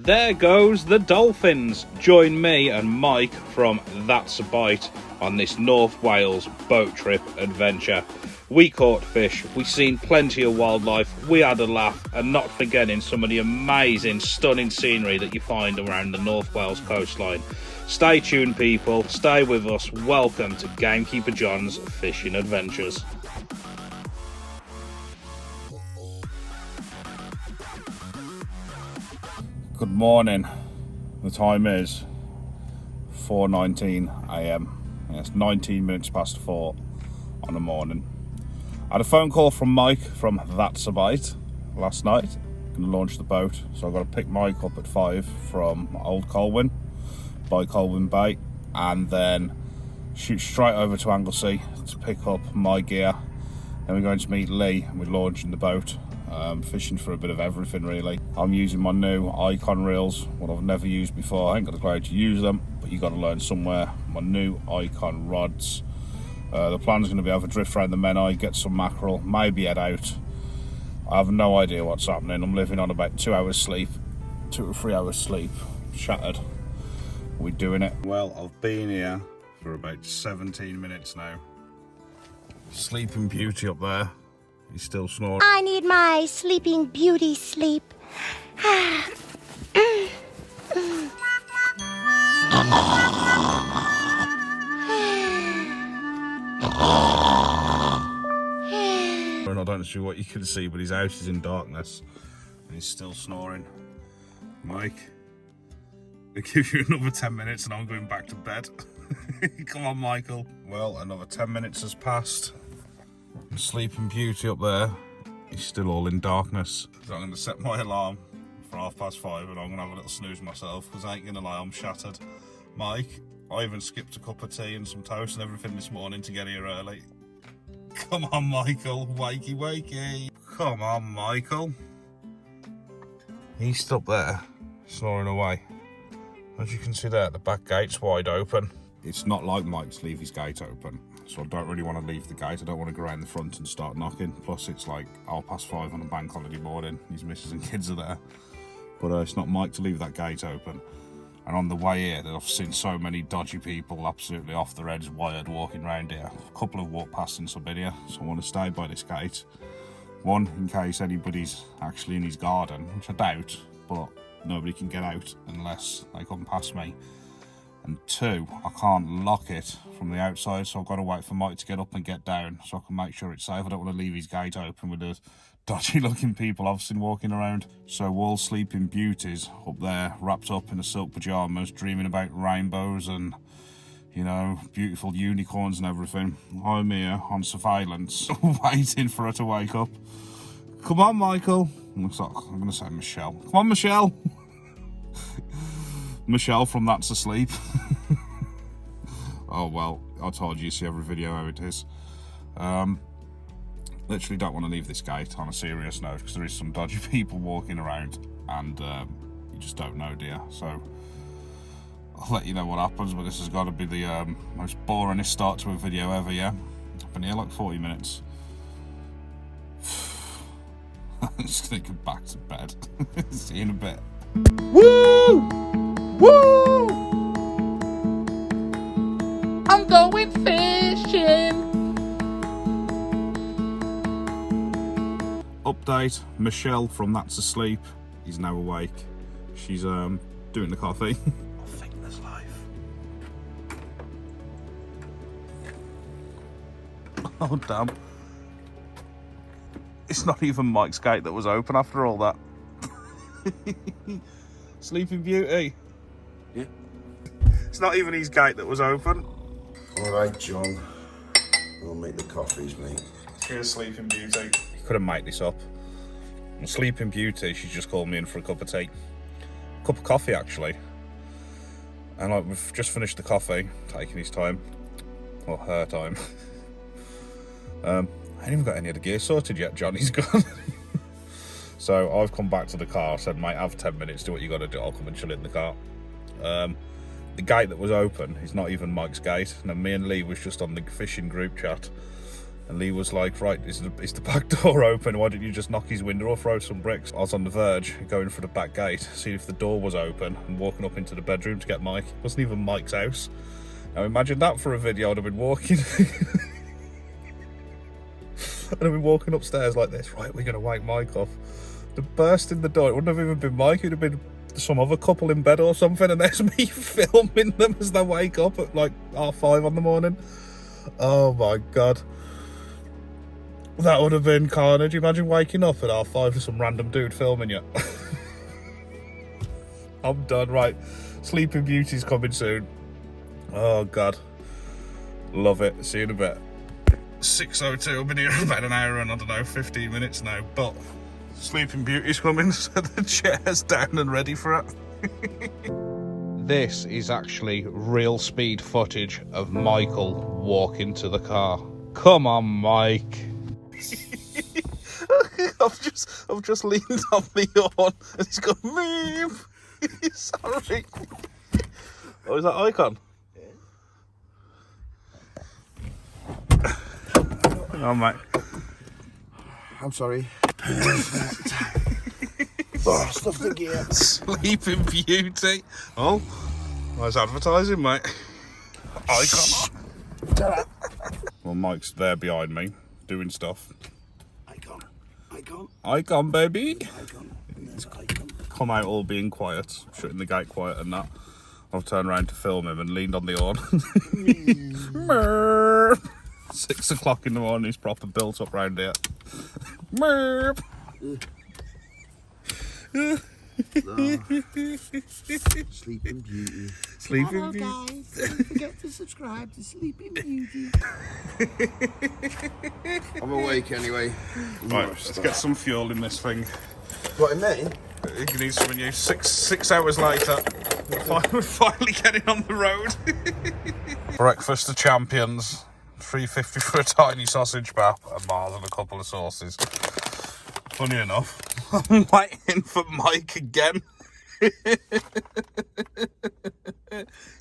There goes the dolphins. Join me and Mike from That's a Bite on this North Wales boat trip adventure. We caught fish, we seen plenty of wildlife, we had a laugh, and not forgetting some of the amazing, stunning scenery that you find around the North Wales coastline. Stay tuned, people, stay with us. Welcome to Gamekeeper John's Fishing Adventures. Good morning. The time is 4:19 a.m. It's 19 minutes past 4 on the morning. I had a phone call from Mike from That's a Bite last night. Going to launch the boat, so I've got to pick Mike up at 5 from Old Colwyn by Colwyn Bay, and then shoot straight over to Anglesey to pick up my gear. Then we're going to meet Lee and we're launching the boat. Fishing for a bit of everything really. I'm using my new Icon reels, what I've never used before. I ain't got the clarity to use them, but you got to learn somewhere. My new Icon rods. The plan's going to be have a drift around the Menai, get some mackerel, maybe head out. I have no idea what's happening. I'm living on about 2 hours sleep, 2 or 3 hours sleep. Shattered. We're doing it. Well, I've been here for about 17 minutes now. Sleeping Beauty up there. He's still snoring. I need my Sleeping Beauty sleep. I don't know what you can see, but his house is in darkness and he's still snoring. Mike, I'll give you another 10 minutes and I'm going back to bed. Come on, Michael. Well, another 10 minutes has passed. Sleeping Beauty up there, he's still all in darkness. So I'm going to set my alarm for 5:30 and I'm going to have a little snooze myself, because I ain't going to lie, I'm shattered. Mike, I even skipped a cup of tea and some toast and everything this morning to get here early. Come on, Michael, wakey wakey. Come on, Michael. He's still up there, snoring away. As you can see there, the back gate's wide open. It's not like Mike to leave his gate open, so I don't really want to leave the gate. I don't want to go around the front and start knocking. Plus, it's like 5:30 on a bank holiday morning. His missus and kids are there. But it's not Mike to leave that gate open. And on the way here, I've seen so many dodgy people absolutely off their heads, wired, walking around here. A couple have walked past since I've been here, so I want to stay by this gate. One, in case anybody's actually in his garden, which I doubt, but nobody can get out unless they come past me. And two, I can't lock it from the outside, so I've got to wait for Mike to get up and get down so I can make sure it's safe. I don't want to leave his gate open with the dodgy looking people I've seen walking around. So all Sleeping Beauties up there, wrapped up in the silk pyjamas, dreaming about rainbows and, you know, beautiful unicorns and everything. I'm here on surveillance, waiting for her to wake up. Come on, Michael. Looks like I'm going to say Michelle. Come on, Michelle. Michelle from That's Asleep. Oh well, I told you see every video how it is. Literally don't want to leave this gate on a serious note, because there is some dodgy people walking around and you just don't know, dear. So I'll let you know what happens, but this has got to be the most boringest start to a video ever, yeah? I've been here like 40 minutes. I'm just going to get back to bed. See you in a bit. Woo! Woo! I'm going fishing. Update, Michelle from That's Asleep is now awake. She's doing the coffee. I think there's life. Oh damn. It's not even Mike's gate that was open after all that. Sleeping Beauty. Yeah. It's not even his gate that was open. All right, John. We'll make the coffees, mate. Here's Sleeping Beauty. You couldn't make this up. Sleeping Beauty, she's just called me in for a cup of tea. A cup of coffee, actually. And like, we've just finished the coffee, taking his time. Or her time. I ain't even got any of the gear sorted yet, Johnny's gone. So I've come back to the car, said, mate, have 10 minutes, do what you got to do, I'll come and chill in the car. The gate that was open is not even Mike's gate. And then me and Lee was just on the fishing group chat. And Lee was like, right, is the back door open? Why didn't you just knock his window or throw some bricks? I was on the verge of going for the back gate, seeing if the door was open, and walking up into the bedroom to get Mike. It wasn't even Mike's house. Now imagine that for a video. I'd have been walking. I'd have been walking upstairs like this. Right, we're going to wake Mike up. The burst in the door, it wouldn't have even been Mike. It would have been some other couple in bed or something, and there's me filming them as they wake up at like 5:30 in the morning. Oh my God. That would have been carnage. Imagine waking up at 5:30 to some random dude filming you. I'm done. Right, Sleeping Beauty's coming soon. Oh God, love it. See you in a bit. 6:02. I've been here for about an hour and I don't know, 15 minutes now. But Sleeping Beauty's coming, so the chair's down and ready for it. This is actually real speed footage of Michael walking to the car. Come on, Mike. I've just leaned on the horn and he's gone, move. Sorry. Oh, is that Icon? Yeah. Hang on, mate. I'm sorry. Oh, stuff the gear. Sleeping Beauty. Oh, nice advertising, mate. Icon. Well, Mike's there behind me, doing stuff. Icon, baby. Come out all being quiet, shutting the gate quiet and that. I've turned around to film him and leaned on the horn. 6 o'clock in the morning, he's proper built up round here. Sleeping Beauty. Sleeping Beauty. Guys, don't forget to subscribe to Sleeping Beauty. I'm awake anyway. Right, let's get some fuel in this thing. What, in me? You need some new. Six hours later, we're finally getting on the road. Breakfast of champions. $3.50 for a tiny sausage wrap, a Mars and a couple of sauces. Funny enough, I'm waiting for Mike again.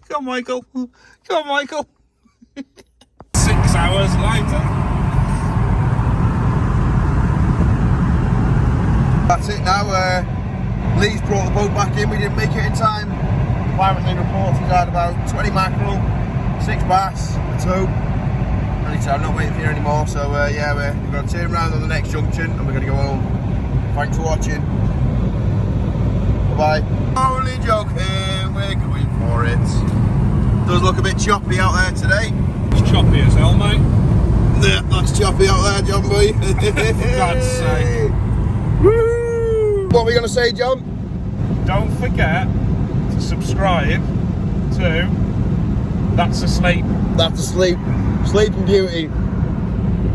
Come on, Michael. Come on, Michael. 6 hours later. That's it now. Lee's brought the boat back in. We didn't make it in time. Apparently reported had about 20 mackerel, 6 bass, a 2. I'm not waiting here anymore, so yeah, we're going to turn around on the next junction and we're going to go home. Thanks for watching. Bye bye. Only joking, we're going for it. Does look a bit choppy out there today. It's choppy as hell, mate. Yeah, that's choppy out there, John boy. For God's sake. Woo! What are we going to say, John? Don't forget to subscribe to That's Asleep. That's Asleep. Sleeping Beauty.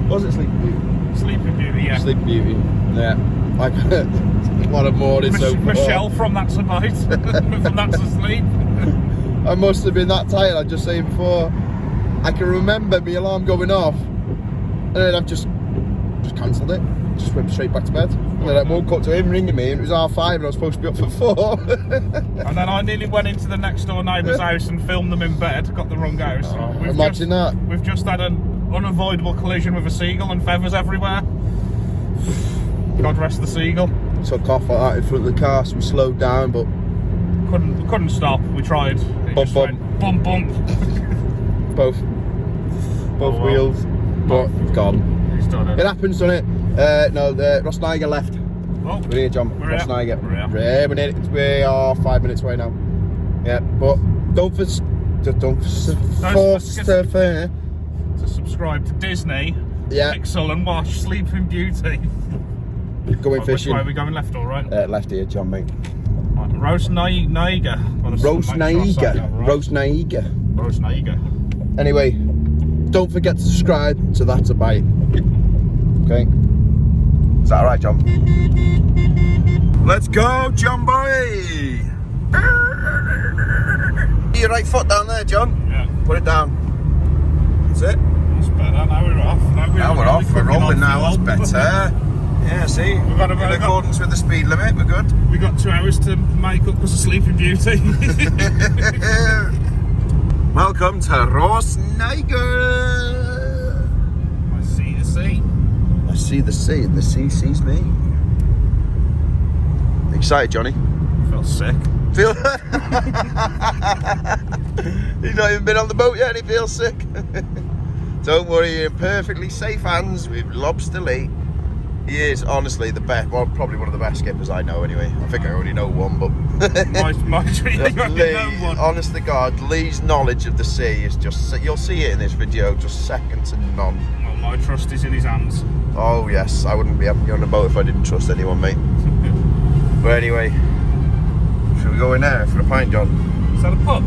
Was it Sleeping Beauty? Sleeping Beauty, yeah. Sleeping Beauty. Yeah. Like, what a morning so far. Michelle from That's a Night. From That's Asleep. I must have been that tired. I just saying before. I can remember my alarm going off, and then I've just cancelled it. Just went straight back to bed. And then I woke up to him ringing me, and it was 5:30, and I was supposed to be up for 4. And then I nearly went into the next door neighbour's house and filmed them in bed. Got the wrong house. Imagine that. We've just had an unavoidable collision with a seagull and feathers everywhere. God rest the seagull. Took off like that in front of the car, so we slowed down, but couldn't stop. We tried. It Bump, just bump. went bump bump. both well. wheels, but it's gone. He's done it. It happens, doesn't it? No, the Ross Niger left. Oh, We're here, John. We're Ross here. Niger. We're here. Yeah, we're near it. We are 5 minutes away now. Yeah, but don't forget to subscribe to Disney, Yeah, Pixel and watch Sleeping Beauty. going Which fishing. way are we going, left or right? Left here, John, mate. Roast Niger. Roast Niger. Roast Niger. Roast Niger. Anyway, don't forget to subscribe to That's a Bite. Okay? Is that alright, John? Let's go, John boy! Your right foot down there, John. Yeah. Put it down. That's it. That's better. Now we're off. Now we're off. We're rolling now. That's fuel. better. Yeah, see? We've got in accordance with the speed limit, we're good. We got 2 hours to make up because of Sleeping Beauty. Welcome to Ross Niger. My seat is I see the sea and the sea sees me. Excited, Johnny? Feel sick. Feel He's not even been on the boat yet and he feels sick. Don't worry, you're in perfectly safe hands with Lobster Lee. He is honestly the best, well, probably one of the best skippers I know anyway. I think I already know one, but Lee, honest to God, Lee's knowledge of the sea is just, you'll see it in this video, just second to none. Well, my trust is in his hands. Oh yes, I wouldn't be having you on the boat if I didn't trust anyone, mate. But anyway, should we go in there for a pint, John? Is that a pub?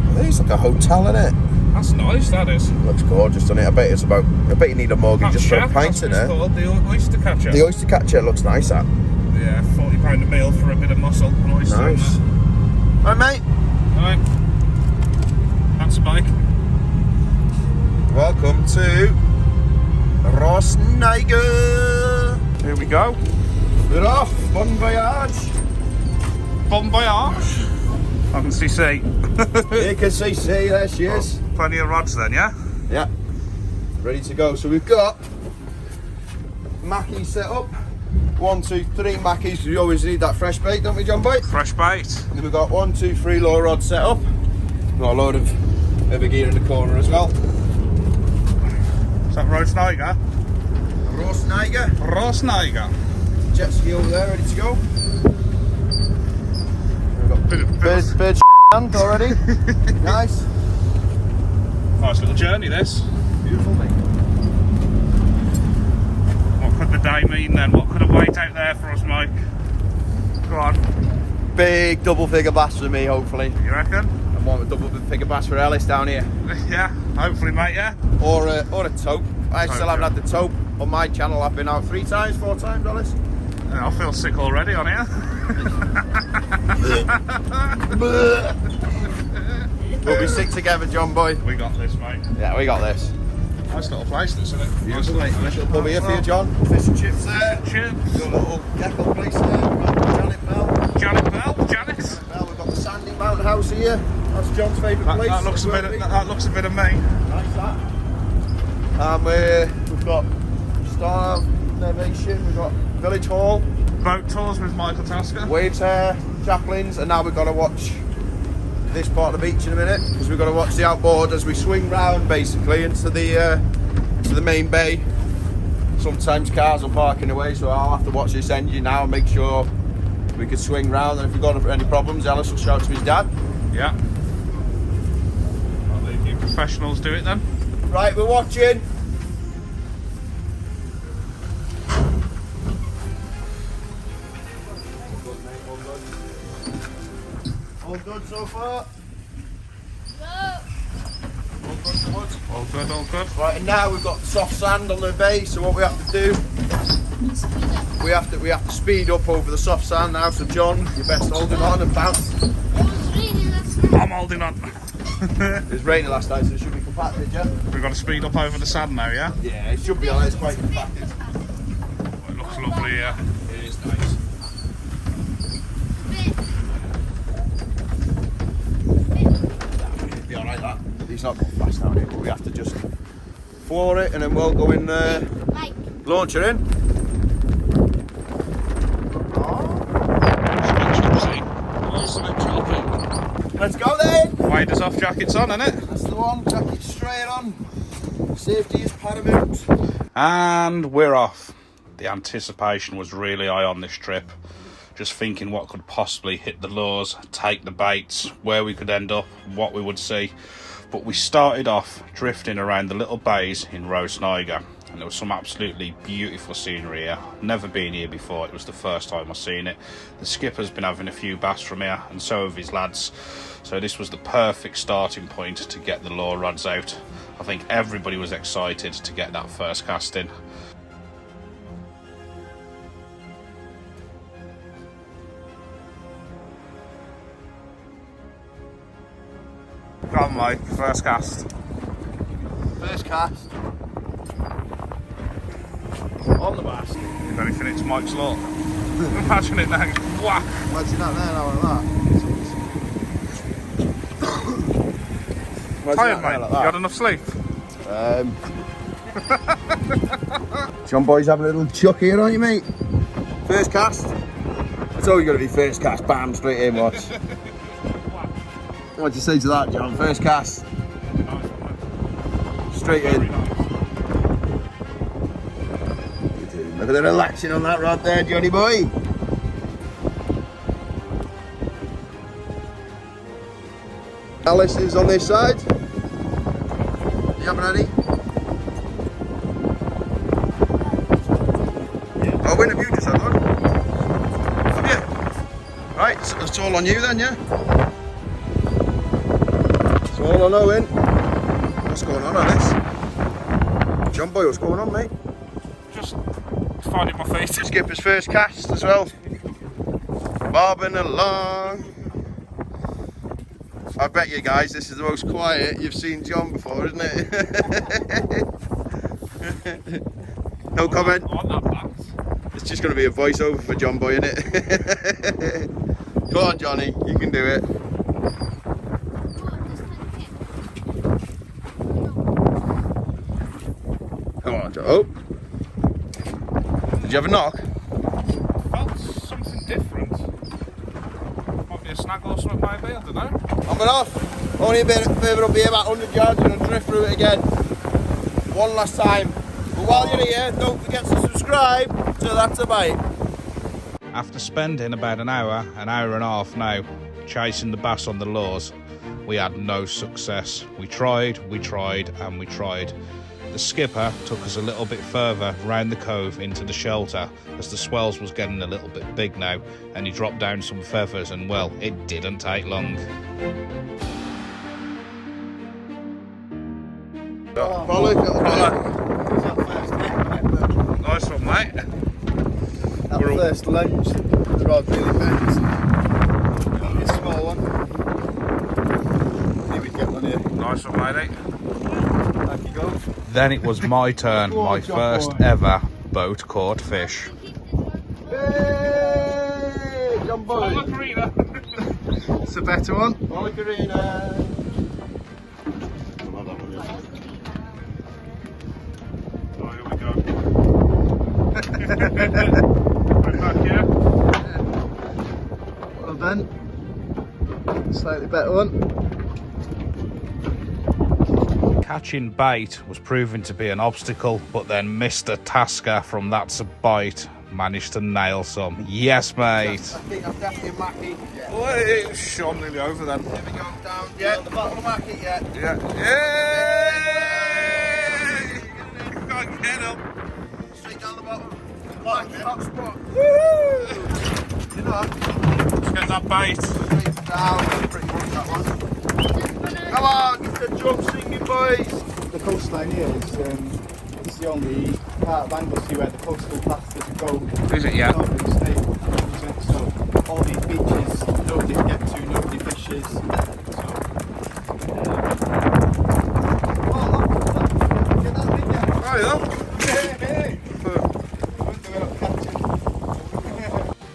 I think it's like a hotel, isn't it? That's nice, that is. Looks gorgeous, doesn't it? I bet you need a mortgage just for a pint in there. The oyster catcher. The oyster catcher looks nice, that. Yeah, £40 a meal for a bit of mussel and oyster. Nice. Alright, mate. Alright. That's a bike. Welcome to Rosnijger. Here we go. We're off. Bon voyage. Bon voyage. I can see sea. You can see sea, there she is. Plenty of rods then, yeah? Yeah. Ready to go. So we've got Mackie set up. 1, 2, 3 Mackies. We always need that fresh bait, don't we, John Boy? Fresh bait. And then we've got 1, 2, 3 low rods set up. Got a load of heavy gear in the corner as well. Is that Rosnijger? Rosnijger. Rosnijger. Jet ski over there, ready to go. We've got bird hand already. Nice. Nice little journey, this. Beautiful, mate. What could the day mean then? What could a wait out there for us, Mike? Go on. Big double figure bass for me, hopefully. You reckon? And one with double figure bass for Ellis down here. Yeah, hopefully, mate, yeah. Or a taupe. I still Taupe, haven't had the taupe on my channel. I've been out 3 times, 4 times, Ellis. I feel sick already on here. We'll be sick together, John Boy. We got this, mate. Yeah, we got this. Nice little place, this, isn't it? Beautiful, mate. Nice little pub here for you, John. Fish and chips there. Chips. Got a little gecko place there. We've got Janet Bell. Janet Bell. Janet. Well, we've got the Sandy Mountain House here. That's John's favourite place. That looks a bit. That looks a bit of me. Nice that. And we've got Star Navigation. We've got Village Hall. Boat tours with Michael Tasker. Waves Hair, Chaplains, and now we've got to watch this part of the beach in a minute because we've got to watch the outboard as we swing round basically into the main bay. Sometimes cars will park in the way, so I'll have to watch this engine now and make sure we can swing round. And if we've got any problems, Ellis will shout to his dad. Yeah. I'll leave you professionals do it then. Right, we're watching. All good so far? All good, good. All good, all good. Right, and now we've got soft sand on the bay, so what we have to do, we have to speed up over the soft sand now. So John, you're best holding on and bounce. I'm holding on. It was raining last night, so it should be compacted, yeah? We've got to speed up over the sand now, yeah? Yeah, it should be alright, it's quite compacted. It looks lovely, yeah. It is nice. Be alright that. He's not going fast down here, but we have to just floor it and then we'll go in there. Launch her in. Let's go then! Waders off, jackets on, innit? That's the one, jacket straight on. Safety is paramount. And we're off. The anticipation was really high on this trip. Just thinking what could possibly hit the lures, take the baits, where we could end up, what we would see. But we started off drifting around the little bays in Rosnijger, and there was some absolutely beautiful scenery here. Never been here before, it was the first time I've seen it. The skipper's been having a few bass from here, and so have his lads. So this was the perfect starting point to get the lure rods out. I think everybody was excited to get that first cast in. Go on, Mike, first cast. First cast. On the bass. If anything, it's Mike's law. Imagine it now. Whack! Imagine that there now and that. Tired, mate? You had enough sleep? John Boy's having a little chuck here, aren't you, mate? First cast. It's always got to be first cast. Bam, straight in, watch. What'd you say to that, John? First cast. Straight in. Look at the relaxing on that rod there, Johnny boy. Alice is on this side. You having any? Oh, when have you just had one? Have you? Right, so it's all on you then, yeah? It's all on Owen. What's going on, Alice? John Boy, what's going on, mate? Just finding my feet. Skipper's first cast as well. Bobbing along. I bet you guys this is the most quiet you've seen John before, isn't it? No comment. It's just going to be a voiceover for John Boy, isn't it? Go on, Johnny, you can do it. Come on, John. Oh, did you have a knock? Felt something different. Might be a snag or something, maybe, I don't know. I'm going off. Only a bit further up here, about 100 yards, and I'll drift through it again. One last time. But while you're here, don't forget to subscribe to That's a Bite. After spending about an hour and a half now, chasing the bass on the lures, we had no success. We tried, and we tried. The skipper took us a little bit further round the cove into the shelter as the swells was getting a little bit big now, and he dropped down some feathers, and well, it didn't take long. Bollock. Nice one, mate. That first lunge, the rod really bent. Only a small one. See if we can get one here. Nice one, matey. Back you go. Then it was my turn, my first ever boat caught fish. Hey, John Boy. It's a better one. Bollocarina. Oh, here we go. Right back here. Well done. Slightly better one. Catching bait was proving to be an obstacle, but then Mr. Tasker from That's a Bite managed to nail some. Yes, mate. I think I'm definitely a Mackie. Yeah. Oh, it shone nearly over then. Here we go, down. Yeah, the bottom of the Mackie, yeah. Yeah. Yay! Can't get up. Straight down the bottom. Hot spot. Woo! You know, Let's get that bait. straight down. Pretty much that one. Come on, get the drum singing, boys. The coastline here is it's the only part of Anglesey where the coastal plasters go. Is it, yeah? Not really stable. So all these beaches, nobody can get to, nobody fishes. So, Oh, yeah.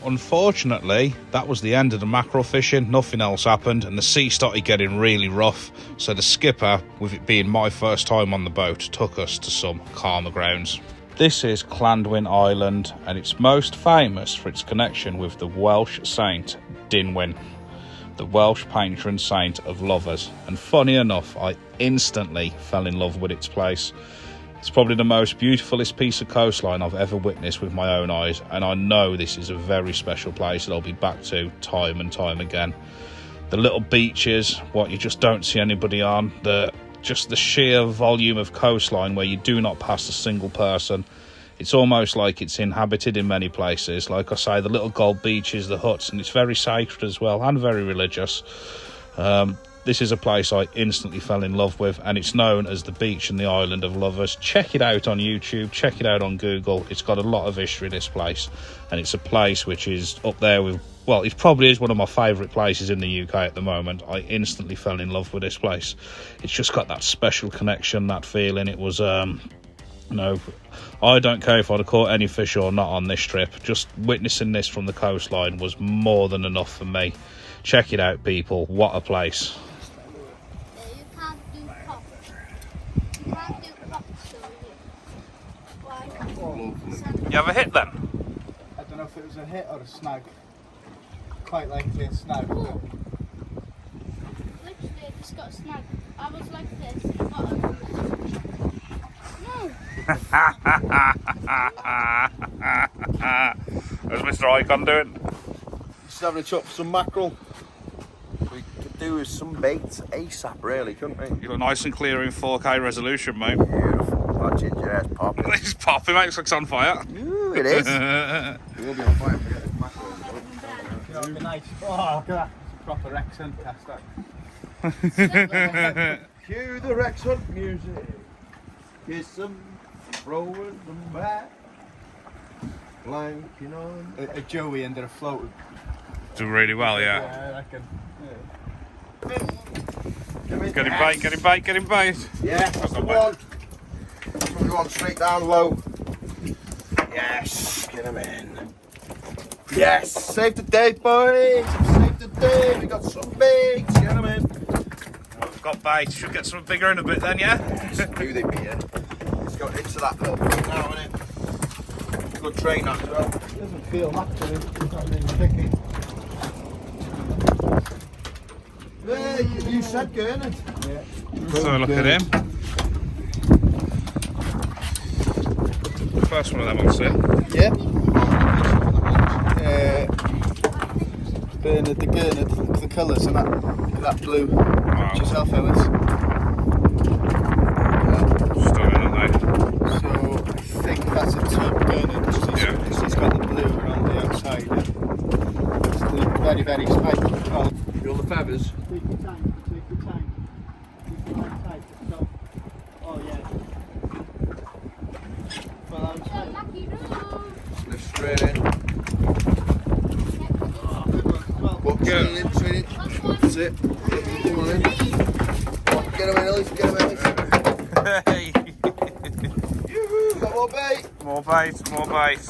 Unfortunately, that was the end of the mackerel fishing. Nothing else happened, and the sea started getting really rough. So the skipper, with it being my first time on the boat, took us to some calmer grounds. This is Llandwin Island, and it's most famous for its connection with the Welsh saint Dynwen, the Welsh patron saint of lovers. And funny enough, I instantly fell in love with its place. It's probably the most beautifulest piece of coastline I've ever witnessed with my own eyes, and I know this is a very special place that I'll be back to time and time again. The little beaches, what you just don't see anybody on, just the sheer volume of coastline where you do not pass a single person. It's almost like it's inhabited in many places. Like I say, the little gold beaches, the huts, and it's very sacred as well, and very religious. This is a place I instantly fell in love with, and it's known as the beach and the island of lovers. Check it out on YouTube, check it out on Google. It's got a lot of history, this place, and it's a place which is up there with, well, it probably is one of my favourite places in the UK at the moment. I instantly fell in love with this place. It's just got that special connection, that feeling. It was, no, I don't care if I'd have caught any fish or not on this trip. Just witnessing this from the coastline was more than enough for me. Check it out, people. What a place. You can't do pop. You can't do pop, so you have a hit then? I don't know if it was a hit or a snag. Quite likely a snag. But Literally, just got a snag. I was like this. Got him. No. How's Mr. Icon doing? Just having a chop for some mackerel. We could do with some bait ASAP, really, couldn't we? You look nice and clear in 4K resolution, mate. Beautiful. That ginger hair's popping. It's popping, mate. Looks like it's on fire. Ooh, it is. It will be on fire if we get this mackerel. you know, it'd be nice. Oh, look at that. It's a proper Rexon cast that. Cue the Rex Hunt music. Kiss them, throwing them back. Blanking on. A Joey under a float. Do really well, yeah. Yeah, I reckon. Get him bait, get him bait, get him bait. Yeah, that's the one. That's what we want, straight down low. Yes, get him in. Yes, save the day, boys. Save the day. We got some baits. Get him in. We've got bait. Should get some bigger in a bit then, yeah? Who they be in? Let's go into that little thing now, innit? Good train that as well. It doesn't feel natural. It's not really sticky. Hey, you said Gurnard. Yeah. So look at him. First one of them on set. Yeah. Bernard the Gurnard. Look at the colours and that blue. Wow. Watch yourself, fellas. Stunning, aren't they? So I think that's a tub Gurnard. Yeah. He's got the blue around the outside. It's very, very spiky. Oh. You on the feathers? Take your time. Take your time. Keep your hand tight. No. Oh yeah. Well, I'm tight. Lift straight in. What? Good. Straight in. That's it. Come on in. Get him in, Ellis. Get him in, Ellis. Hey! Yoo-hoo, got more bait. More bait, more bait.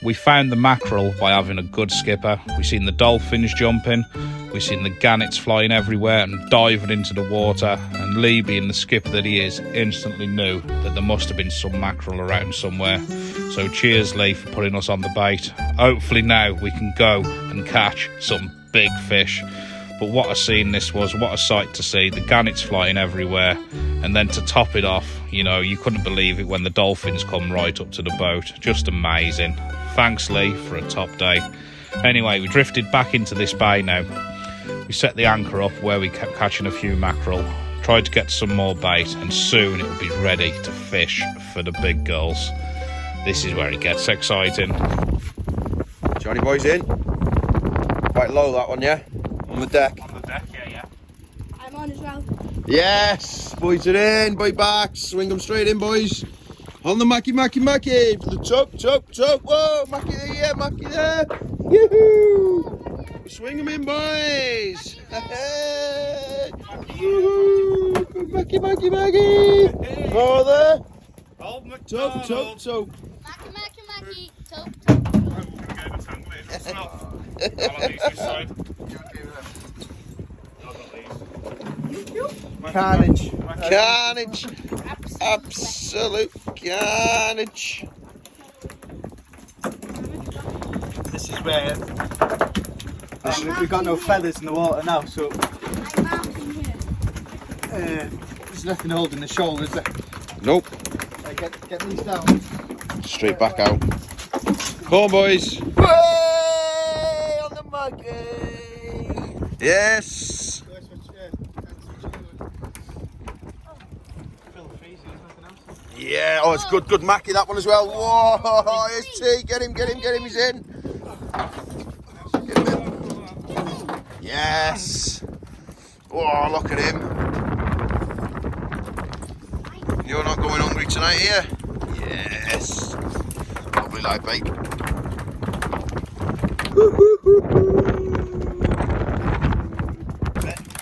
We found the mackerel by having a good skipper. We've seen the dolphins jumping. We've seen the gannets flying everywhere and diving into the water. And Lee, being the skipper that he is, instantly knew that there must have been some mackerel around somewhere. So cheers, Lee, for putting us on the bait. Hopefully now we can go and catch some big fish. But what a scene this was, what a sight to see. The gannets flying everywhere. And then to top it off, you know, you couldn't believe it when the dolphins come right up to the boat. Just amazing. Thanks, Lee, for a top day. Anyway, we drifted back into this bay now. We set the anchor up where we kept catching a few mackerel. Tried to get some more bait, and soon it will be ready to fish for the big girls. This is where it gets exciting. Johnny boy's in. Quite low that one, yeah? On the deck. On the deck, yeah. I'm on as well. Yes, boys are in, boy back. Swing them straight in, boys. On the Mackie. For the top. Whoa, Mackie there, yeah, Mackie there. Yoo-hoo. Swing them in, boys. Yoo-hoo. Good Mackie. Oh, there. Old Top. Mackie. Top. It's not. I'll have these this side. Carnage. Absolute carnage. This is where we've got no feathers in the water now, so I'm mounting here. there's nothing holding the shoulders. Nope. Get these down. Straight back out. Come on, boys. Way on the monkey. Yes. Yeah, oh, it's good Mackie, that one as well. Whoa, here's T, get him, he's in. Get him in. Yes. Oh, look at him. You're not going hungry tonight, here? Yes. Lovely live bait.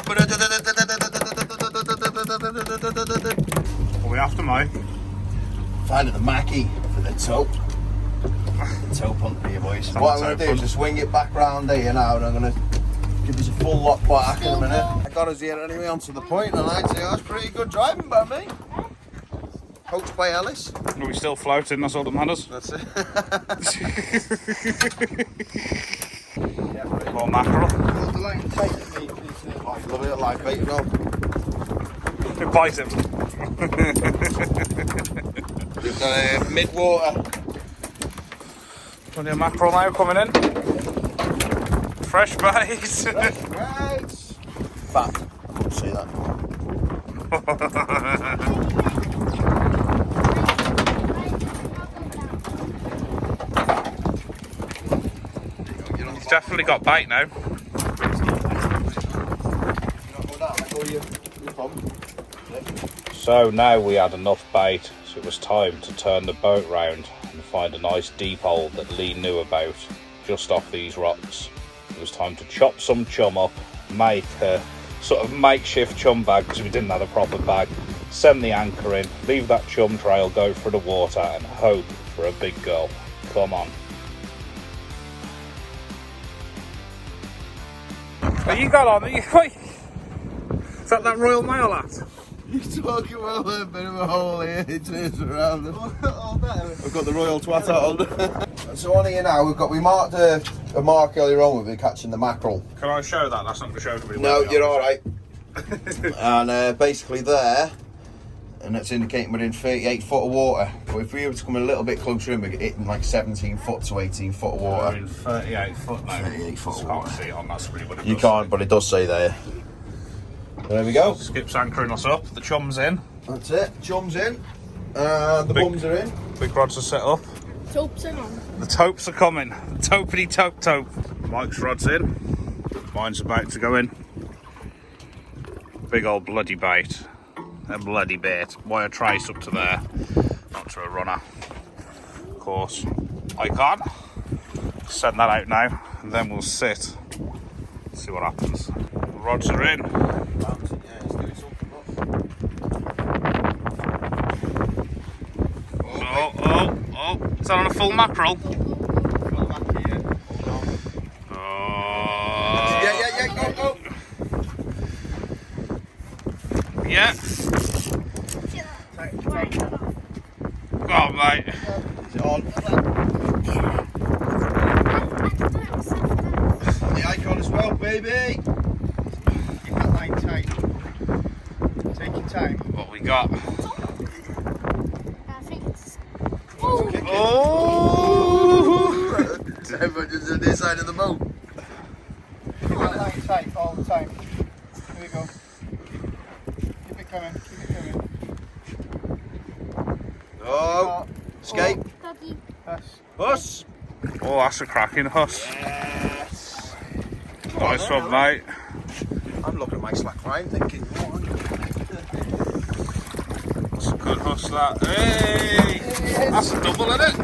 What are we after, mate? Finding the Mackie for the tope. Tope hunt for you boys. What I'm going to do is just swing it back round here now, and I'm going to give us a full lock back in a minute. I got us here anyway onto the point, and I'd say that's pretty good driving by me. Poached by Ellis. Are we still floating? That's all that matters. That's it. More mackerel. Hold the line tight to me, please. I love it, live bait, you know. Bite him. We've got mid-water. Plenty of mackerel now coming in. Fresh bait. Right. Fat. I couldn't see that. He's definitely got bait now. So now we had enough bait, so it was time to turn the boat round and find a nice deep hole that Lee knew about just off these rocks. It was time to chop some chum up, make a sort of makeshift chum bag because we didn't have a proper bag, send the anchor in, leave that chum trail, go for the water and hope for a big girl. Come on. Oh, you got on, wait. Is that Royal Mail hat? You're talking about a bit of a hole here, it turns around. We've got the Royal Twat on. So on here now, we marked a mark earlier on with it catching the mackerel. Can I show that? That's not going to show everybody. No, you're alright. And basically there, and that's indicating within 38 foot of water. But if we were to come a little bit closer in, we're hitting like 17 foot to 18 foot of water. We're in 38 foot now. 38 foot of Can't water. see it on that screen, but it You does can't, say. but it does say there. There we go. Skip's anchoring us up. The chum's in. That's it. Chum's in. The bums are in. Big rods are set up. Topes are on. The topes are coming. Topity tope. Mike's rod's in. Mine's about to go in. Big old bloody bait. A bloody bait. Wire trace up to there. Not to a runner. Of course. I can't. Send that out now. And then we'll sit. See what happens. The rods are in. Oh. Is that on a full mackerel? Oh. Yeah, go. Yeah. Go on, mate. Is it on? The icon as well, baby. Keep that line tight. Take your time. What we got? I think it's. Oh! Everyone's on this side of the boat. Keep that line tight all the time. Here we go. Keep it coming. Oh, escape. Doggy. That's Us. Oh, that's a cracking huss. Yes. Nice one, mate. I'm looking at my slack line thinking, That's a good huss, that. Hey! That's a double, isn't it?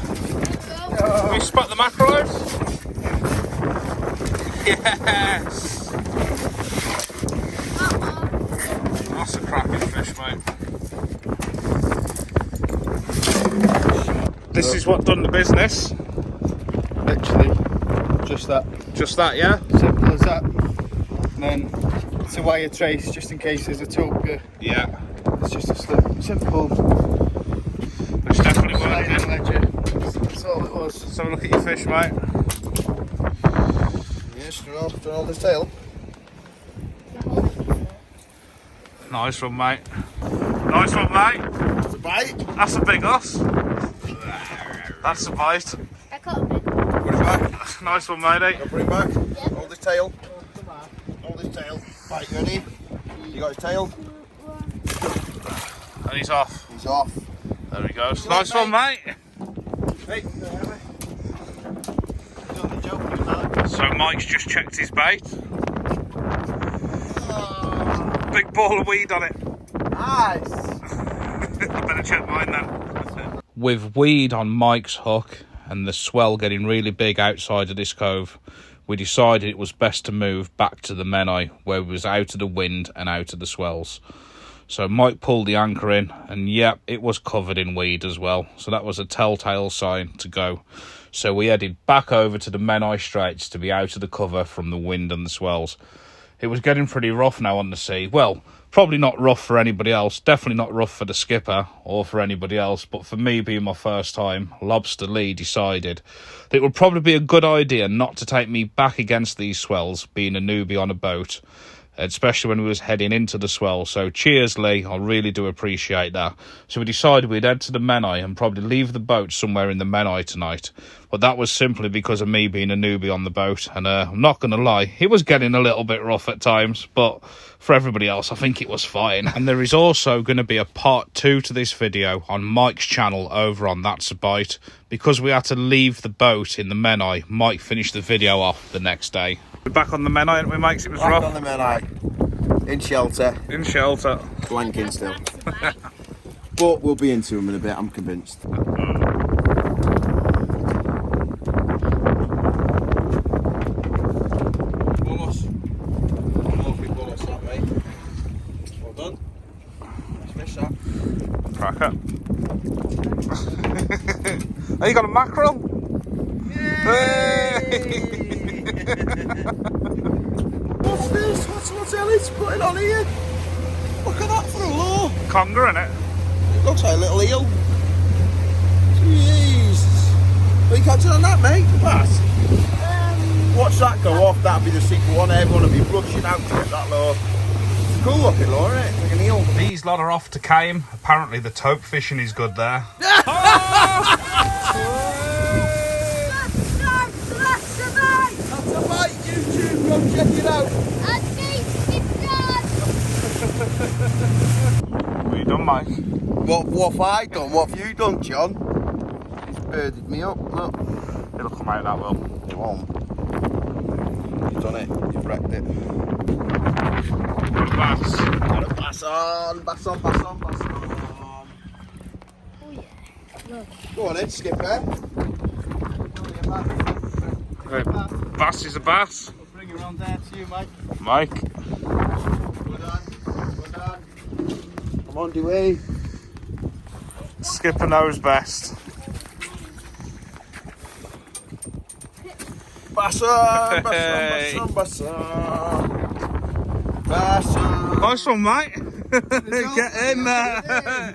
Go. We spot the mackerel out? Yes! That's a cracking fish, mate. This is what done the business. literally just that. Just that, yeah? Simple as that. And then it's a wire trace just in case there's a topia. Yeah. It's just a simple It's definitely sliding working. ledger. That's all it was. Let's have a look at your fish, mate. yes, turn on this tail. Nice one, mate. Nice one, mate. It's a bite. That's a big us. That's a bite. I caught a big one. Put it back. Nice one, matey. Put it back. Yeah. Hold his tail. Hold his tail. Right, you ready? You got his tail? And he's off. He's off. There he goes. Nice one, mate. Hey. So Mike's just checked his bait. Big ball of weed on it. Nice. I better check mine then. With weed on Mike's hook and the swell getting really big outside of this cove, we decided it was best to move back to the Menai, where we was out of the wind and out of the swells. So Mike pulled the anchor in, and yep, it was covered in weed as well. So that was a telltale sign to go. So we headed back over to the Menai Straits to be out of the cover from the wind and the swells. it was getting pretty rough now on the sea. Well, probably not rough for anybody else, definitely not rough for the skipper or for anybody else, but for me, being my first time, Lobster Lee decided that it would probably be a good idea not to take me back against these swells, being a newbie on a boat, especially when we was heading into the swell. So cheers, Lee, I really do appreciate that. So we decided we'd head to the Menai and probably leave the boat somewhere in the Menai tonight. But that was simply because of me being a newbie on the boat, and I'm not going to lie, it was getting a little bit rough at times, but for everybody else, I think it was fine. And there is also going to be a part 2 to this video on Mike's channel over on That's a Bite. Because we had to leave the boat in the Menai, Mike finished the video off the next day. We're back on the Menai, aren't we, Mike? It was Back rough. on the Menai. In shelter. In shelter. Blanking still. But we'll be into them in a bit, I'm convinced. Well done. Smash that. Cracker. Oh, you got a mackerel? What's this? What's Ellie's putting on here? Look at that for a lure. Conger, innit? It looks like a little eel. Jeez. Are you catching on that, mate? Pass. Watch that go off. That'll be the secret one. Everyone will be rushing out to get that lure. It's a cool looking lure, isn't it? It's like an eel. These lot are off to Came. Apparently the taupe fishing is good there. That's a bite, YouTube. Go check it out. What you done, Mike? What have I done? What have you done, John? He's birded me up. Look. It'll come out that well. It won't. You've done it. You've wrecked it. Good bass. Gotta pass on. Pass on. Pass on. Pass on. Oh yeah. Go on then, skipper. Bass is a bass. We'll bring it round there to you, Mike. Mike. Well done. Well done. I'm on the way. Skipper knows best. Pass on. Pass on. Pass on. Pass on. Nice one, mate. Get in there.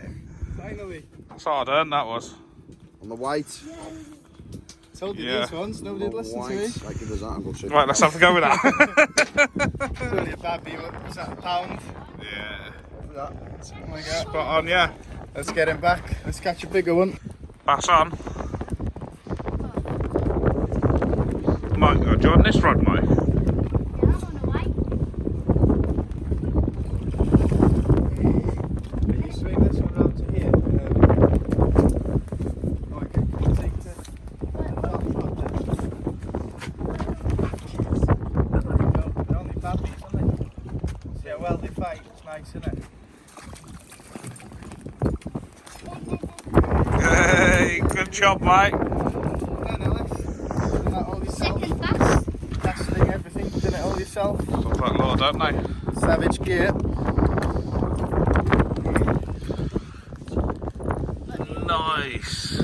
Finally. That's hard earned, that was. On the white. Told you Yeah. these ones, nobody would listen to me. Like it was that angle. Right, let's have a go with that. It's only a babby, what was that, a pound? Yeah. Oh my god. Spot on, yeah. Let's get him back. Let's catch a bigger one. Bass on. Mike, do you want this rod, Mike? Can you swing this one round to here? Mike, can you take it? They're only babbies, aren't they? See how well they fight. It's nice, isn't it? Hey, good job, Mike. Done, Alice. Done that all yourself. Second bass. Casting everything. Done it all yourself. Look like Lord, don't they? Savage gear. Nice.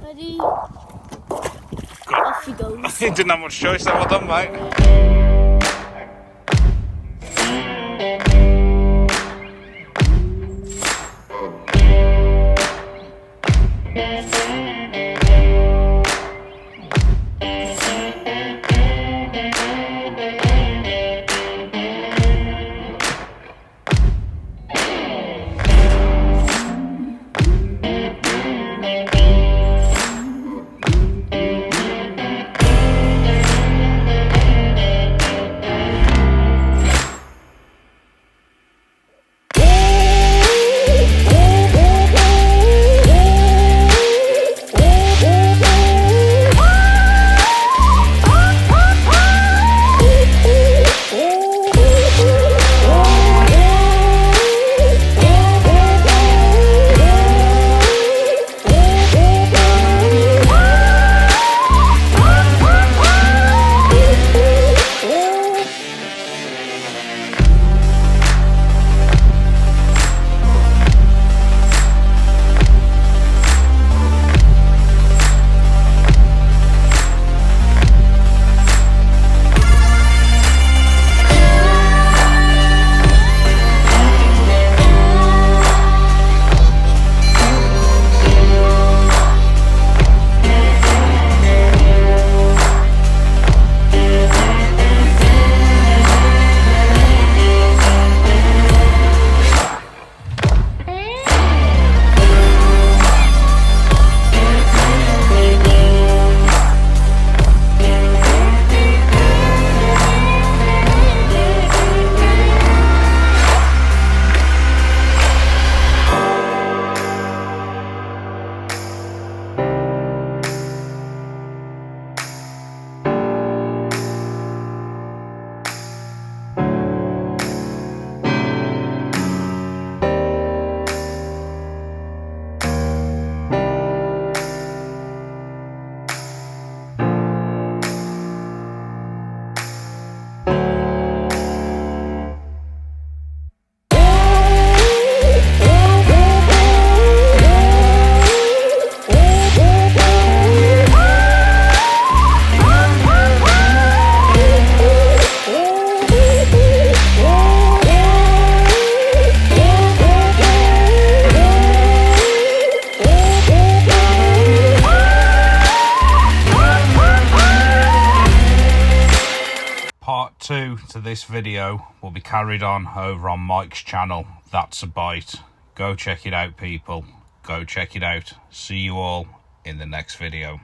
Ready? Off he goes. You didn't have much choice there, well done, mate. 2 to this video will be carried on over on Mike's channel, That's a Bite. Go check it out, people. Go check it out. See you all in the next video.